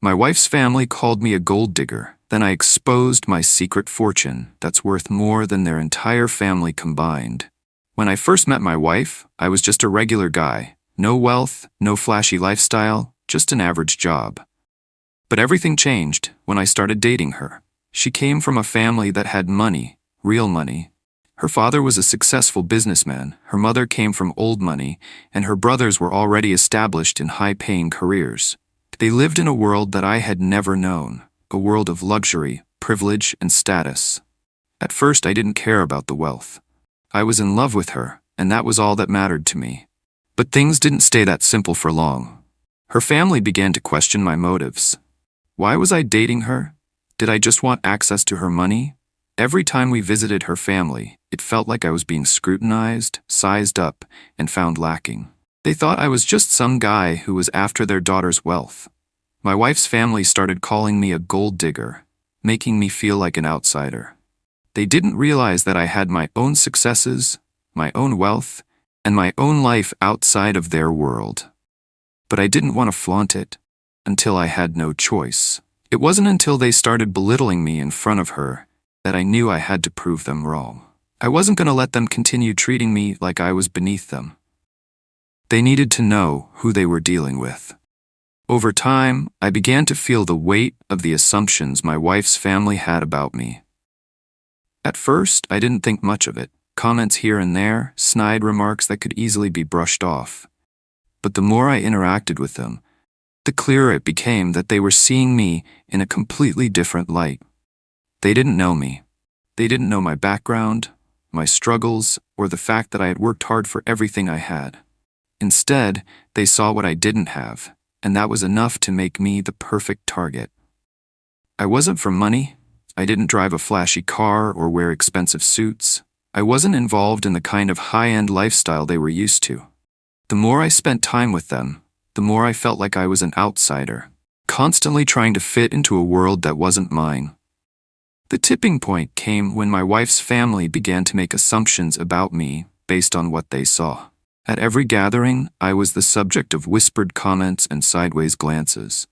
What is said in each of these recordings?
My wife's family called me a gold digger. Then I exposed my secret fortune that's worth more than their entire family combined. When I first met my wife, I was just a regular guy. No wealth, no flashy lifestyle, just an average job. But everything changed when I started dating her. She came from a family that had money, real money. Her father was a successful businessman, her mother came from old money, and her brothers were already established in high-paying careers. They lived in a world that I had never known, a world of luxury, privilege, and status. At first, I didn't care about the wealth. I was in love with her, and that was all that mattered to me. But things didn't stay that simple for long. Her family began to question my motives. Why was I dating her? Did I just want access to her money? Every time we visited her family, it felt like I was being scrutinized, sized up, and found lacking. They thought I was just some guy who was after their daughter's wealth. My wife's family started calling me a gold digger, making me feel like an outsider. They didn't realize that I had my own successes, my own wealth, and my own life outside of their world. But I didn't want to flaunt it until I had no choice. It wasn't until they started belittling me in front of her that I knew I had to prove them wrong. I wasn't going to let them continue treating me like I was beneath them. They needed to know who they were dealing with. Over time, I began to feel the weight of the assumptions my wife's family had about me. At first, I didn't think much of it. Comments here and there, snide remarks that could easily be brushed off. But the more I interacted with them, the clearer it became that they were seeing me in a completely different light. They didn't know me. They didn't know my background, my struggles, or the fact that I had worked hard for everything I had. Instead, they saw what I didn't have, and that was enough to make me the perfect target. I wasn't for money. I didn't drive a flashy car or wear expensive suits. I wasn't involved in the kind of high-end lifestyle they were used to. The more I spent time with them, the more I felt like I was an outsider, constantly trying to fit into a world that wasn't mine. The tipping point came when my wife's family began to make assumptions about me based on what they saw. At every gathering, I was the subject of whispered comments and sideways glances.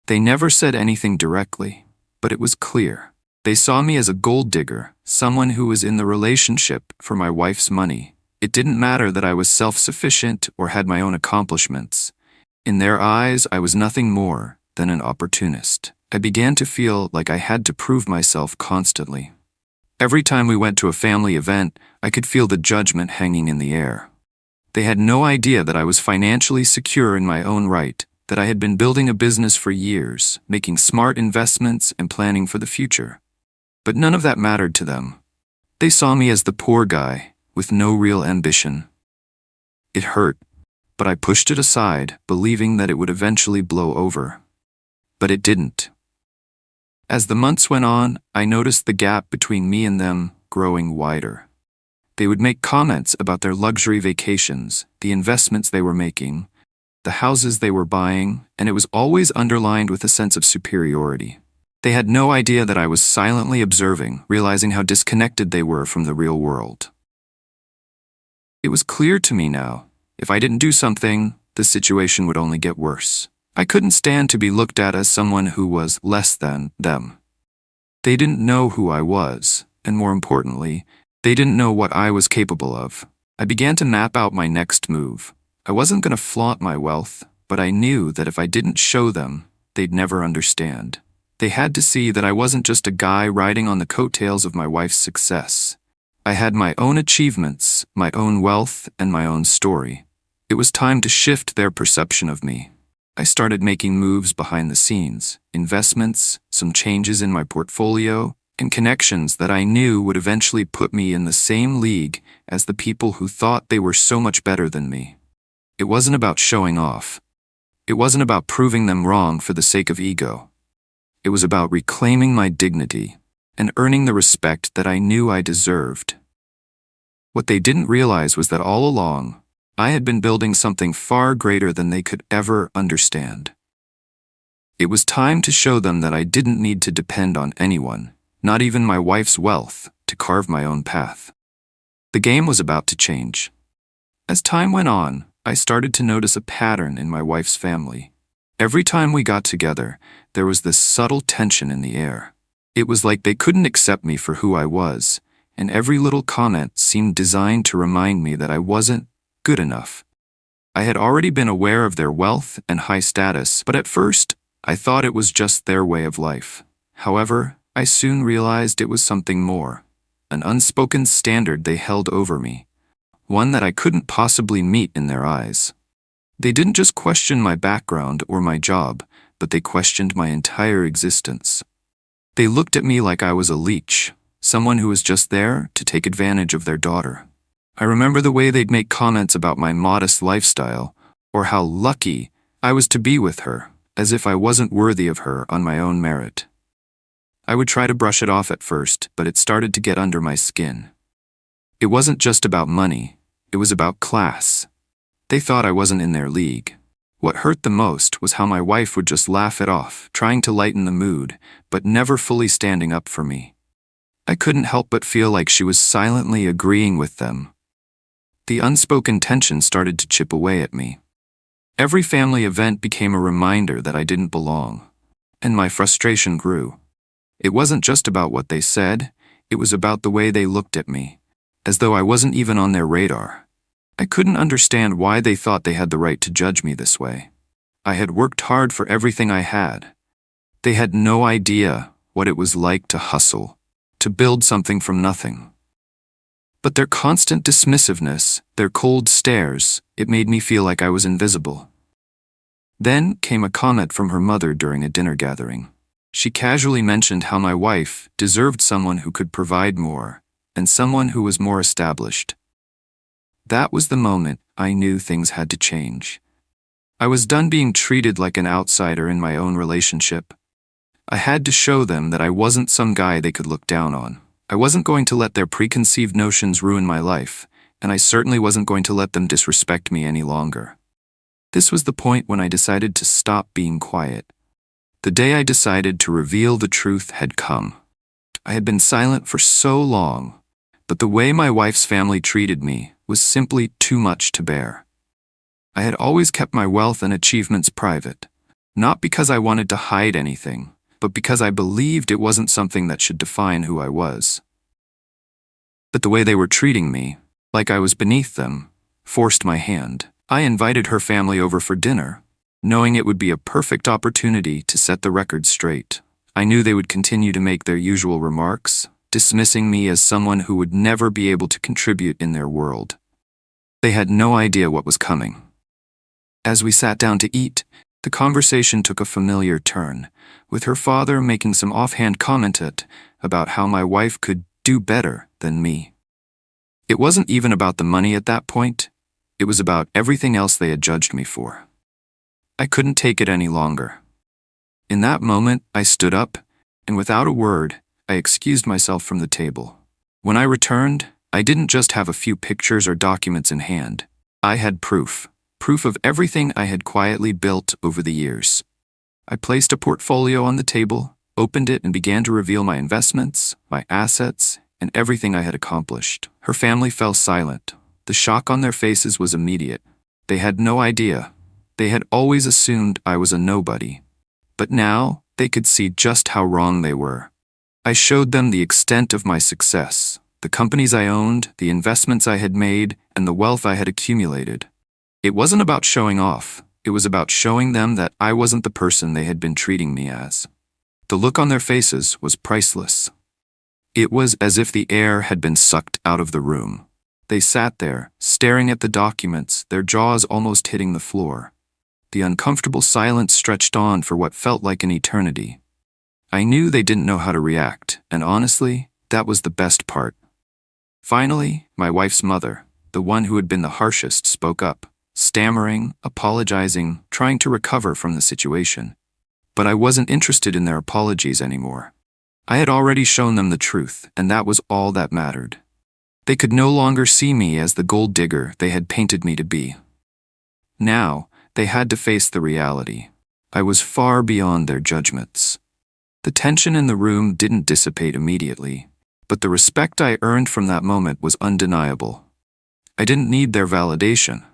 They never said anything directly, but it was clear. They saw me as a gold digger, someone who was in the relationship for my wife's money. It didn't matter that I was self-sufficient or had my own accomplishments. In their eyes, I was nothing more than an opportunist. I began to feel like I had to prove myself constantly. Every time we went to a family event, I could feel the judgment hanging in the air. They had no idea that I was financially secure in my own right, that I had been building a business for years, making smart investments and planning for the future. But none of that mattered to them. They saw me as the poor guy, with no real ambition. It hurt, but I pushed it aside, believing that it would eventually blow over. But it didn't. As the months went on, I noticed the gap between me and them growing wider. They would make comments about their luxury vacations, the investments they were making, the houses they were buying, and it was always underlined with a sense of superiority. They had no idea that I was silently observing, realizing how disconnected they were from the real world. It was clear to me now, if I didn't do something, the situation would only get worse. I couldn't stand to be looked at as someone who was less than them. They didn't know who I was, and more importantly, they didn't know what I was capable of. I began to map out my next move. I wasn't going to flaunt my wealth, but I knew that if I didn't show them, they'd never understand. They had to see that I wasn't just a guy riding on the coattails of my wife's success. I had my own achievements, my own wealth, and my own story. It was time to shift their perception of me. I started making moves behind the scenes, investments, some changes in my portfolio, and connections that I knew would eventually put me in the same league as the people who thought they were so much better than me. It wasn't about showing off. It wasn't about proving them wrong for the sake of ego. It was about reclaiming my dignity and earning the respect that I knew I deserved. What they didn't realize was that all along, I had been building something far greater than they could ever understand. It was time to show them that I didn't need to depend on anyone, not even my wife's wealth, to carve my own path. The game was about to change. As time went on, I started to notice a pattern in my wife's family. Every time we got together, there was this subtle tension in the air. It was like they couldn't accept me for who I was, and every little comment seemed designed to remind me that I wasn't good enough. I had already been aware of their wealth and high status, but at first, I thought it was just their way of life. However, I soon realized it was something more, an unspoken standard they held over me, one that I couldn't possibly meet in their eyes. They didn't just question my background or my job, but they questioned my entire existence. They looked at me like I was a leech, someone who was just there to take advantage of their daughter. I remember the way they'd make comments about my modest lifestyle, or how lucky I was to be with her, as if I wasn't worthy of her on my own merit. I would try to brush it off at first, but it started to get under my skin. It wasn't just about money, it was about class. They thought I wasn't in their league. What hurt the most was how my wife would just laugh it off, trying to lighten the mood, but never fully standing up for me. I couldn't help but feel like she was silently agreeing with them. The unspoken tension started to chip away at me. Every family event became a reminder that I didn't belong, and my frustration grew. It wasn't just about what they said, it was about the way they looked at me, as though I wasn't even on their radar. I couldn't understand why they thought they had the right to judge me this way. I had worked hard for everything I had. They had no idea what it was like to hustle, to build something from nothing. But their constant dismissiveness, their cold stares, it made me feel like I was invisible. Then came a comment from her mother during a dinner gathering. She casually mentioned how my wife deserved someone who could provide more, and someone who was more established. That was the moment I knew things had to change. I was done being treated like an outsider in my own relationship. I had to show them that I wasn't some guy they could look down on. I wasn't going to let their preconceived notions ruin my life, and I certainly wasn't going to let them disrespect me any longer. This was the point when I decided to stop being quiet. The day I decided to reveal the truth had come. I had been silent for so long, but the way my wife's family treated me was simply too much to bear. I had always kept my wealth and achievements private, not because I wanted to hide anything, but because I believed it wasn't something that should define who I was. But the way they were treating me, like I was beneath them, forced my hand. I invited her family over for dinner, knowing it would be a perfect opportunity to set the record straight. I knew they would continue to make their usual remarks, dismissing me as someone who would never be able to contribute in their world. They had no idea what was coming. As we sat down to eat, the conversation took a familiar turn, with her father making some offhand comment about how my wife could do better than me. It wasn't even about the money at that point, it was about everything else they had judged me for. I couldn't take it any longer. In that moment, I stood up, and without a word, I excused myself from the table. When I returned, I didn't just have a few pictures or documents in hand. I had proof of everything I had quietly built over the years. I placed a portfolio on the table, opened it, and began to reveal my investments, my assets, and everything I had accomplished. Her family fell silent. The shock on their faces was immediate. They had no idea. They had always assumed I was a nobody. But now, they could see just how wrong they were. I showed them the extent of my success, the companies I owned, the investments I had made, and the wealth I had accumulated. It wasn't about showing off. It was about showing them that I wasn't the person they had been treating me as. The look on their faces was priceless. It was as if the air had been sucked out of the room. They sat there, staring at the documents, their jaws almost hitting the floor. The uncomfortable silence stretched on for what felt like an eternity. I knew they didn't know how to react, and honestly, that was the best part. Finally, my wife's mother, the one who had been the harshest, spoke up, stammering, apologizing, trying to recover from the situation. But I wasn't interested in their apologies anymore. I had already shown them the truth, and that was all that mattered. They could no longer see me as the gold digger they had painted me to be. Now, they had to face the reality. I was far beyond their judgments. The tension in the room didn't dissipate immediately, but the respect I earned from that moment was undeniable. I didn't need their validation,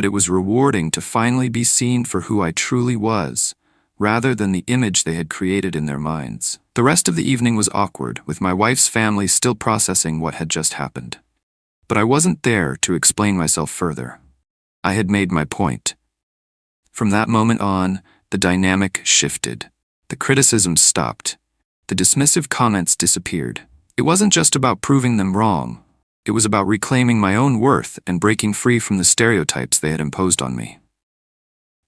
but it was rewarding to finally be seen for who I truly was, rather than the image they had created in their minds. The rest of the evening was awkward, with my wife's family still processing what had just happened. But I wasn't there to explain myself further. I had made my point. From that moment on, the dynamic shifted. The criticism stopped. The dismissive comments disappeared. It wasn't just about proving them wrong. It was about reclaiming my own worth and breaking free from the stereotypes they had imposed on me.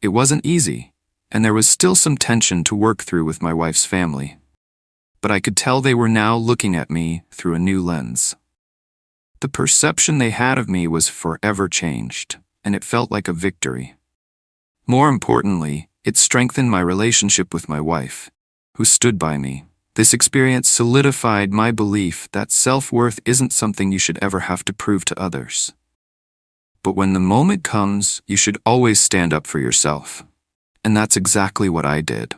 It wasn't easy, and there was still some tension to work through with my wife's family. But I could tell they were now looking at me through a new lens. The perception they had of me was forever changed, and it felt like a victory. More importantly, it strengthened my relationship with my wife, who stood by me. This experience solidified my belief that self-worth isn't something you should ever have to prove to others. But when the moment comes, you should always stand up for yourself. And that's exactly what I did.